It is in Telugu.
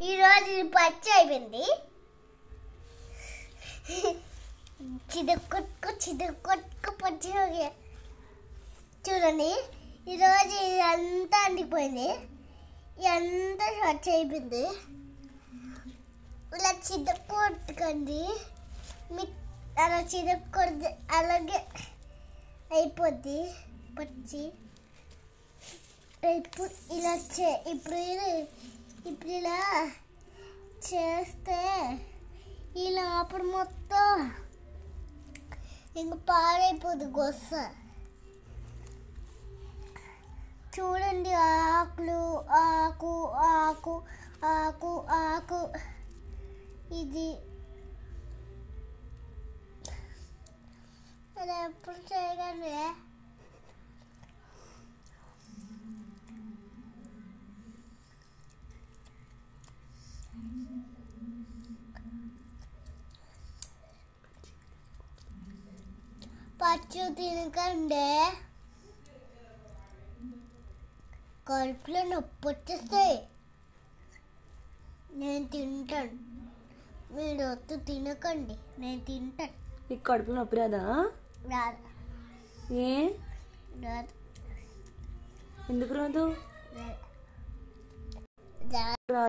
ఈరోజు పచ్చి అయిపోయింది. చిదుకొట్టుకు పచ్చి చూడండి. ఈరోజు ఇదంతా అంటిపోయింది, ఇదంతా పచ్చి అయిపోయింది. ఇలా చిదుకొట్టుకండి, అలా చిదుకొద్ది, అలాగే అయిపోద్ది పచ్చి. ఇప్పుడు ఇలా ఇప్పుడు ఇలా చేస్తే ఈ లోపల మొత్తం ఇంక పాడైపోద్ది గొస్స. చూడండి, ఆకులు ఆకు ఆకు ఆకు ఆకు ఇది అది ఎప్పుడు చేయగలే. పచ్చు తినకండి, కడుపులో నొప్పి వచ్చేస్తాయి. నేను తింటాను, మీరు వద్దు తినకండి, నేను తింటాను. నీకు కడుపులో నొప్పి రాదా? రాదు. ఏ రాదు. ఎందుకు రాదు? రాదు.